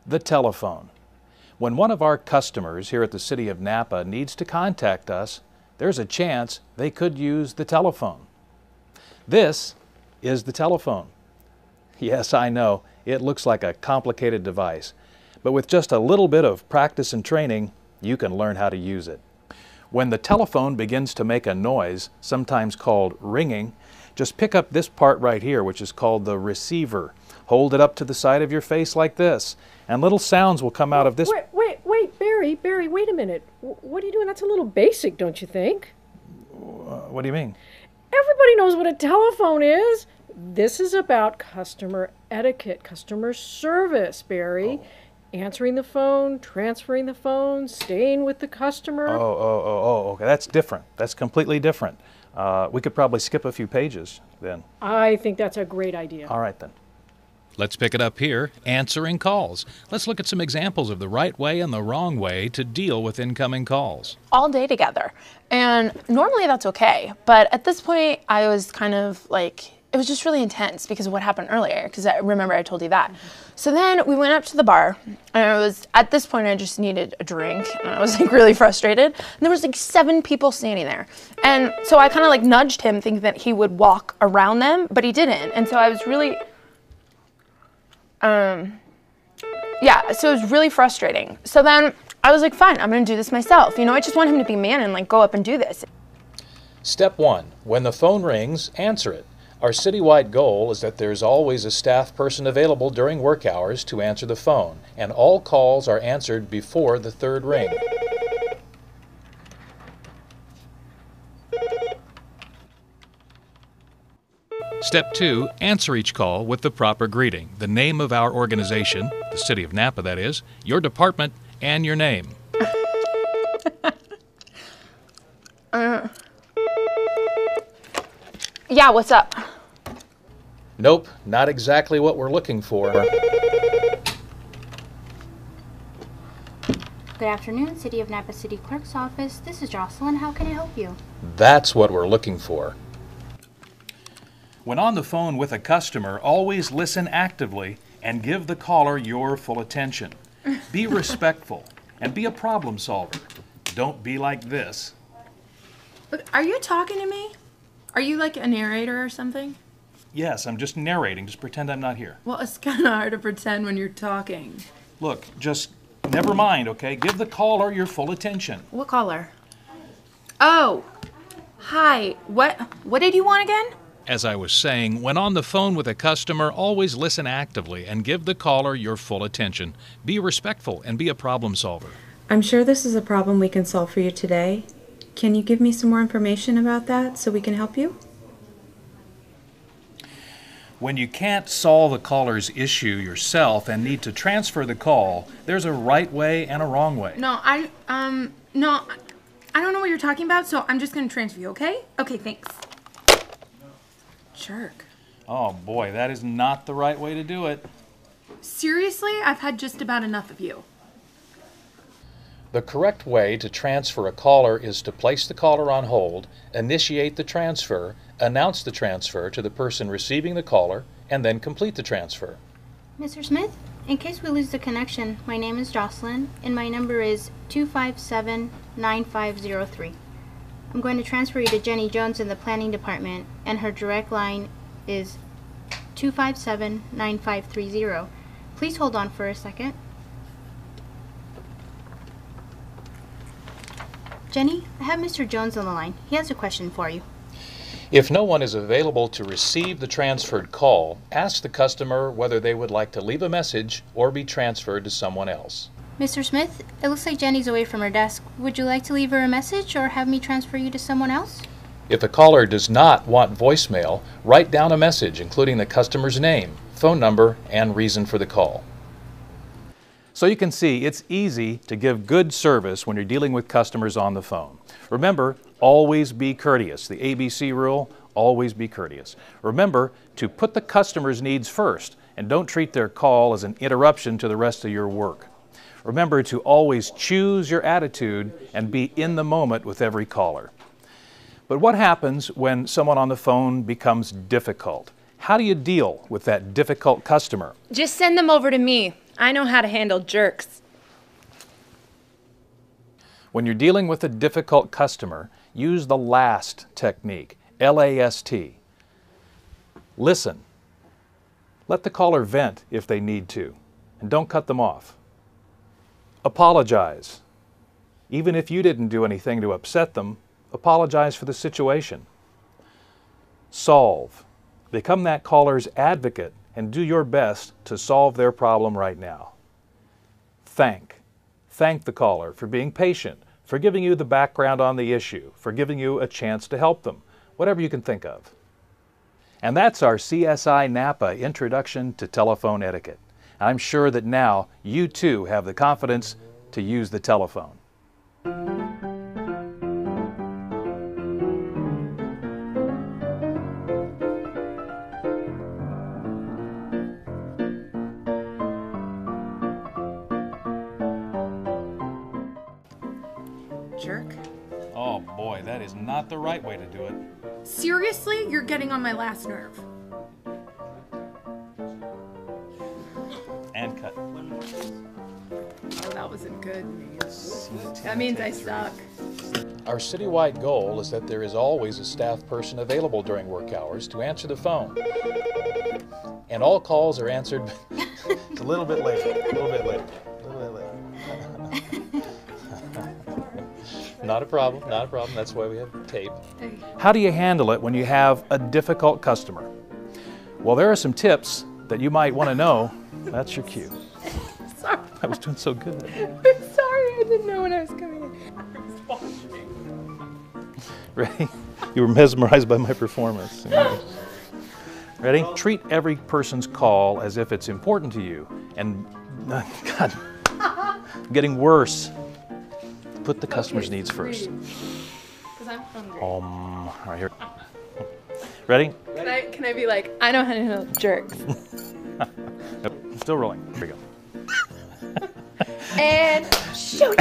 The telephone. When one of our customers here at the City of Napa needs to contact us, there's a chance they could use the telephone. This is the telephone. Yes, I know, it looks like a complicated device, but with just a little bit of practice and training, you can learn how to use it. When the telephone begins to make a noise, sometimes called ringing, just pick up this part right here, which is called the receiver. Hold it up to the side of your face like this, and little sounds will come out of this. Wait, Barry, wait a minute. What are you doing? That's a little basic, don't you think? What do you mean? Everybody knows what a telephone is. This is about customer etiquette, customer service, Barry. Oh. Answering the phone, transferring the phone, staying with the customer. Okay, that's different. That's completely different. We could probably skip a few pages then. I think that's a great idea. All right then. Let's pick it up here, answering calls. Let's look at some examples of the right way and the wrong way to deal with incoming calls. All day together. And normally that's okay, but at this point I was kind of like, it was just really intense because of what happened earlier, because I remember I told you that. So then we went up to the bar, and at this point I just needed a drink, and I was like really frustrated. And there was like 7 people standing there. And so I kind of like nudged him thinking that he would walk around them, but he didn't. And so I was really, so it was really frustrating. So then I was like, fine, I'm gonna do this myself. You know, I just want him to be a man and like go up and do this. Step 1. When the phone rings, answer it. Our citywide goal is that there's always a staff person available during work hours to answer the phone, and all calls are answered before the 3rd ring. Step 2, answer each call with the proper greeting. The name of our organization, the City of Napa that is, your department, and your name. Yeah, what's up? Nope, not exactly what we're looking for. Good afternoon, City of Napa City Clerk's Office. This is Jocelyn. How can I help you? That's what we're looking for. When on the phone with a customer, always listen actively and give the caller your full attention. Be respectful and be a problem solver. Don't be like this. Look, are you talking to me? Are you like a narrator or something? Yes, I'm just narrating. Just pretend I'm not here. Well, it's kind of hard to pretend when you're talking. Look, just never mind, okay? Give the caller your full attention. What caller? Oh, hi. What did you want again? As I was saying, when on the phone with a customer, always listen actively and give the caller your full attention. Be respectful and be a problem solver. I'm sure this is a problem we can solve for you today. Can you give me some more information about that so we can help you? When you can't solve a caller's issue yourself and need to transfer the call, there's a right way and a wrong way. No, I don't know what you're talking about, so I'm just going to transfer you, okay? Okay, thanks. Jerk. Oh boy, that is not the right way to do it. Seriously? I've had just about enough of you. The correct way to transfer a caller is to place the caller on hold, initiate the transfer, announce the transfer to the person receiving the caller, and then complete the transfer. Mr. Smith, in case we lose the connection, my name is Jocelyn, and my number is 257-9503. I'm going to transfer you to Jenny Jones in the planning department, and her direct line is 257-9530. Please hold on for a second. Jenny, I have Mr. Jones on the line. He has a question for you. If no one is available to receive the transferred call, ask the customer whether they would like to leave a message or be transferred to someone else. Mr. Smith, it looks like Jenny's away from her desk. Would you like to leave her a message or have me transfer you to someone else? If the caller does not want voicemail, write down a message including the customer's name, phone number, and reason for the call. So you can see it's easy to give good service when you're dealing with customers on the phone. Remember, always be courteous. The ABC rule, always be courteous. Remember to put the customer's needs first and don't treat their call as an interruption to the rest of your work. Remember to always choose your attitude and be in the moment with every caller. But what happens when someone on the phone becomes difficult? How do you deal with that difficult customer? Just send them over to me. I know how to handle jerks. When you're dealing with a difficult customer, use the LAST technique, L-A-S-T. Listen. Let the caller vent if they need to, and don't cut them off. Apologize. Even if you didn't do anything to upset them, apologize for the situation. Solve. Become that caller's advocate and do your best to solve their problem right now. Thank. Thank the caller for being patient, for giving you the background on the issue, for giving you a chance to help them, whatever you can think of. And that's our CSI Napa Introduction to Telephone Etiquette. I'm sure that now you too have the confidence to use the telephone. Jerk. Oh boy, that is not the right way to do it. Seriously? You're getting on my last nerve. And cut. Oh, that wasn't good. That means I suck. Our citywide goal is that there is always a staff person available during work hours to answer the phone. And all calls are answered a little bit later, a little bit later, a little bit later. Not a problem, not a problem. That's why we have tape. How do you handle it when you have a difficult customer? Well, there are some tips that you might want to know. That's your cue. Sorry. I was doing so good. I'm sorry, I didn't know when I was coming in. I was watching. Ready? You were mesmerized by my performance. Ready? Treat every person's call as if it's important to you. And, God, I'm getting worse. Put the customer's needs first. Because I'm hungry. All right, here. Ready? Can I be like, I know how to handle jerks. Still rolling. Here we go. And shoot!